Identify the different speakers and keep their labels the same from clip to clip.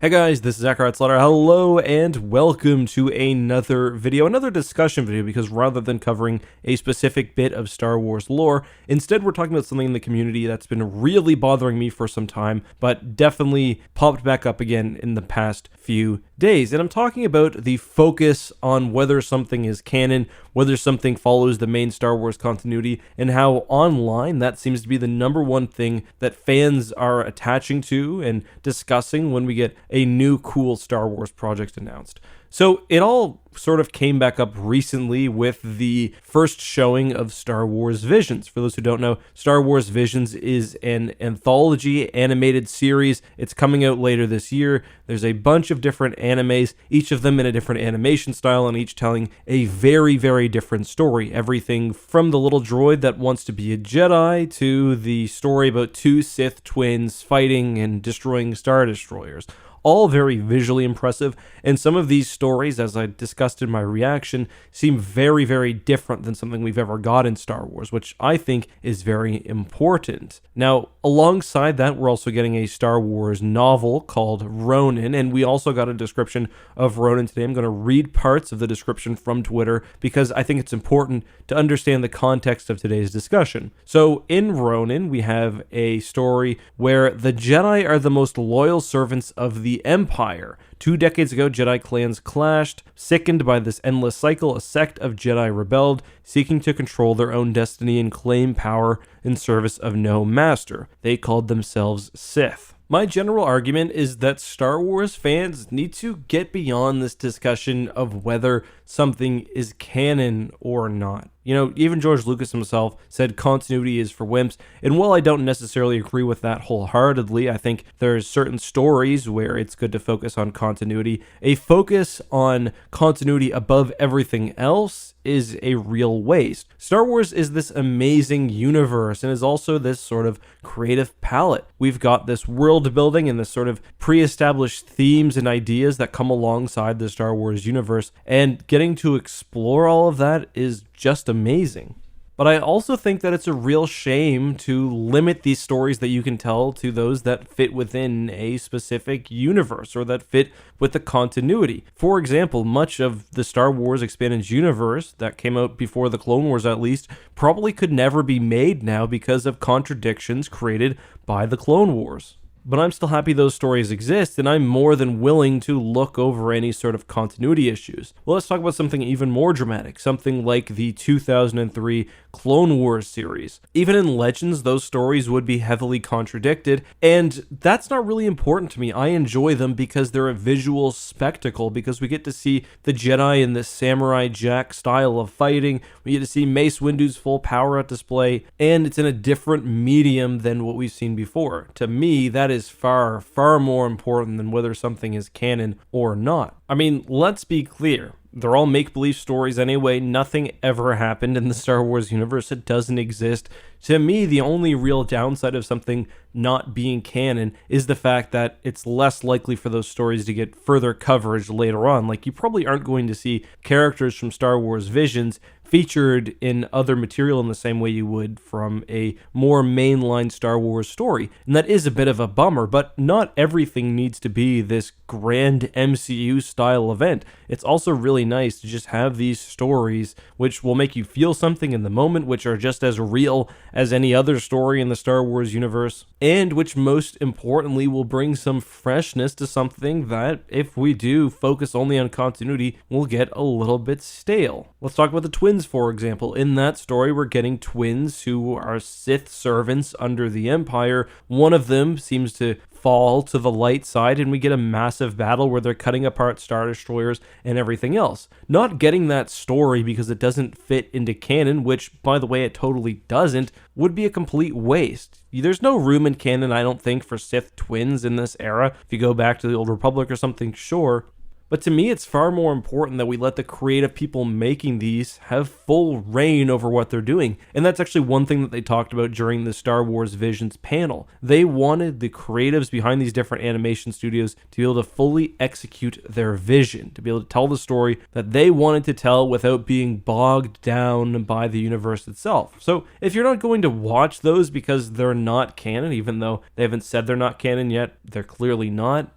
Speaker 1: Hey guys, this is EckhartsLadder. Hello and welcome to another video, another discussion video, because rather than covering a specific bit of Star Wars lore, instead we're talking about something in the community that's been really bothering me for some time, but definitely popped back up again in the past few days. And I'm talking about the focus on whether something is canon, whether something follows the main Star Wars continuity, and how online that seems to be the number one thing that fans are attaching to and discussing when we get a new cool Star Wars project announced. So it all sort of came back up recently with the first showing of Star Wars Visions. For those who don't know, Star Wars Visions is an anthology animated series. It's coming out later this year. There's a bunch of different animes, each of them in a different animation style and each telling a very, very different story. Everything from the little droid that wants to be a Jedi to the story about two Sith twins fighting and destroying Star Destroyers. All very visually impressive, and some of these stories, as I discussed in my reaction, seem very, very different than something we've ever got in Star Wars, which I think is very important. Now, alongside that, we're also getting a Star Wars novel called Ronin, and we also got a description of Ronin today. I'm going to read parts of the description from Twitter because I think it's important to understand the context of today's discussion. So, in Ronin, we have a story where the Jedi are the most loyal servants of the Empire. 2 decades ago, Jedi clans clashed. Sickened by this endless cycle, a sect of Jedi rebelled, seeking to control their own destiny and claim power in service of no master. They called themselves Sith. My general argument is that Star Wars fans need to get beyond this discussion of whether something is canon or not. You know, even George Lucas himself said continuity is for wimps, and while I don't necessarily agree with that wholeheartedly, I think there's certain stories where it's good to focus on continuity. A focus on continuity above everything else is a real waste. Star Wars is this amazing universe and is also this sort of creative palette. We've got this world building and this sort of pre-established themes and ideas that come alongside the Star Wars universe, and getting to explore all of that is just amazing. But I also think that it's a real shame to limit these stories that you can tell to those that fit within a specific universe or that fit with the continuity. For example, much of the Star Wars expanded universe that came out before the Clone Wars at least probably could never be made now because of contradictions created by the Clone Wars. But I'm still happy those stories exist, and I'm more than willing to look over any sort of continuity issues. Well, let's talk about something even more dramatic, something like the 2003 Clone Wars series. Even in Legends, those stories would be heavily contradicted, and that's not really important to me. I enjoy them because they're a visual spectacle, because we get to see the Jedi in this Samurai Jack style of fighting, we get to see Mace Windu's full power at display, and it's in a different medium than what we've seen before. To me, that is far, far more important than whether something is canon or not. I mean, let's be clear. They're all make-believe stories anyway. Nothing ever happened in the Star Wars universe. It doesn't exist. To me, the only real downside of something not being canon is the fact that it's less likely for those stories to get further coverage later on. Like, you probably aren't going to see characters from Star Wars Visions featured in other material in the same way you would from a more mainline Star Wars story. And that is a bit of a bummer, but not everything needs to be this grand MCU style event. It's also really nice to just have these stories which will make you feel something in the moment, which are just as real as any other story in the Star Wars universe, and which most importantly will bring some freshness to something that, if we do focus only on continuity, will get a little bit stale. Let's talk about the twins, for example. In that story, we're getting twins who are Sith servants under the Empire. One of them seems to fall to the light side, and we get a massive battle where they're cutting apart Star Destroyers and everything else. Not getting that story because it doesn't fit into canon, which, by the way, it totally doesn't, would be a complete waste. There's no room in canon, I don't think, for Sith twins in this era. If you go back to the Old Republic or something, sure. But to me, it's far more important that we let the creative people making these have full reign over what they're doing. And that's actually one thing that they talked about during the Star Wars Visions panel. They wanted the creatives behind these different animation studios to be able to fully execute their vision, to be able to tell the story that they wanted to tell without being bogged down by the universe itself. So if you're not going to watch those because they're not canon, even though they haven't said they're not canon yet, they're clearly not,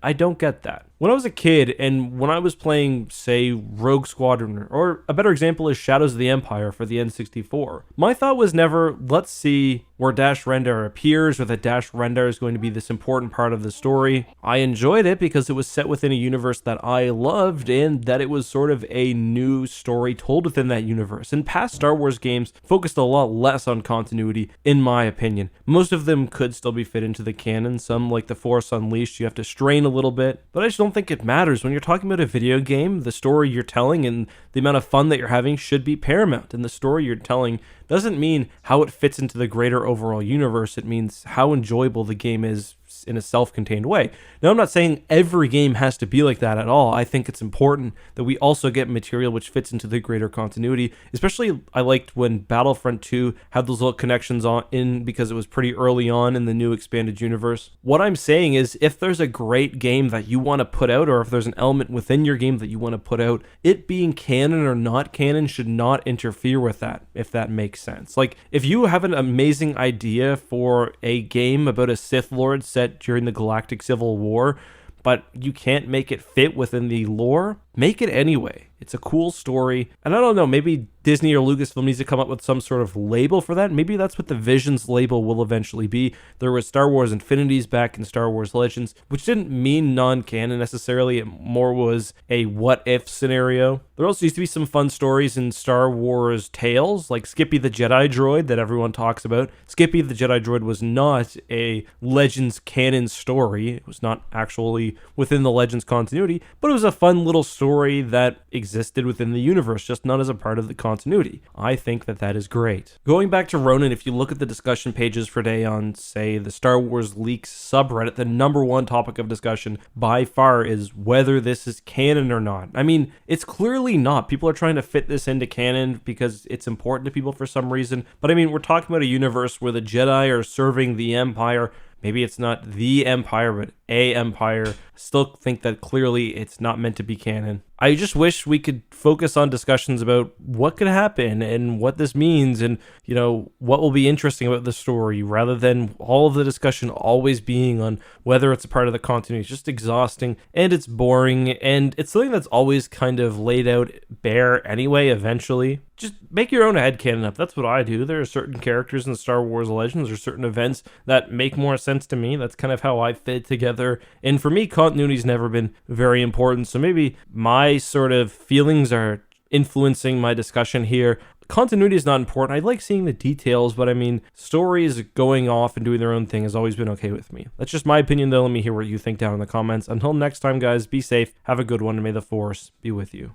Speaker 1: I don't get that. When I was a kid and when I was playing, say, Rogue Squadron, or a better example is Shadows of the Empire for the N64, my thought was never, let's see where Dash Rendar appears, or that Dash Rendar is going to be this important part of the story. I enjoyed it because it was set within a universe that I loved, and that it was sort of a new story told within that universe. And past Star Wars games focused a lot less on continuity, in my opinion. Most of them could still be fit into the canon. Some, like The Force Unleashed, you have to strain a little bit, but I just don't think it matters. When you're talking about a video game, the story you're telling and the amount of fun that you're having should be paramount, and the story you're telling doesn't mean how it fits into the greater overall universe. It means how enjoyable the game is in a self-contained way. Now, I'm not saying every game has to be like that at all. I think it's important that we also get material which fits into the greater continuity. Especially, I liked when Battlefront 2 had those little connections in because it was pretty early on in the new expanded universe. What I'm saying is, if there's a great game that you want to put out, or if there's an element within your game that you want to put out, it being canon or not canon should not interfere with that, if that makes sense. Like, if you have an amazing idea for a game about a Sith Lord set during the Galactic Civil War, but you can't make it fit within the lore, make it anyway. It's a cool story. And I don't know, maybe Disney or Lucasfilm needs to come up with some sort of label for that. Maybe that's what the Visions label will eventually be. There was Star Wars Infinities back in Star Wars Legends, which didn't mean non-canon necessarily. It more was a what-if scenario. There also used to be some fun stories in Star Wars Tales, like Skippy the Jedi Droid that everyone talks about. Skippy the Jedi Droid was not a Legends canon story. It was not actually within the Legends continuity, but it was a fun little story that existed within the universe, just not as a part of the continuity. I think that that is great. Going back to Ronin, if you look at the discussion pages for today on, say, the Star Wars Leaks subreddit, the number one topic of discussion by far is whether this is canon or not. I mean, it's clearly not. People are trying to fit this into canon because it's important to people for some reason. But I mean, we're talking about a universe where the Jedi are serving the Empire. Maybe it's not the Empire, but a Empire. Still think that clearly it's not meant to be canon. I just wish we could focus on discussions about what could happen and what this means and, you know, what will be interesting about the story, rather than all of the discussion always being on whether it's a part of the continuity. It's just exhausting and it's boring, and it's something that's always kind of laid out bare anyway eventually. Just make your own headcanon up. That's what I do. There are certain characters in Star Wars Legends or certain events that make more sense to me. That's kind of how I fit together. And for me, continuity's never been very important. So maybe my sort of feelings are influencing my discussion here. Continuity is not important. I like seeing the details, but I mean, stories going off and doing their own thing has always been okay with me. That's just my opinion, though. Let me hear what you think down in the comments. Until next time, guys, be safe, have a good one, and may the Force be with you.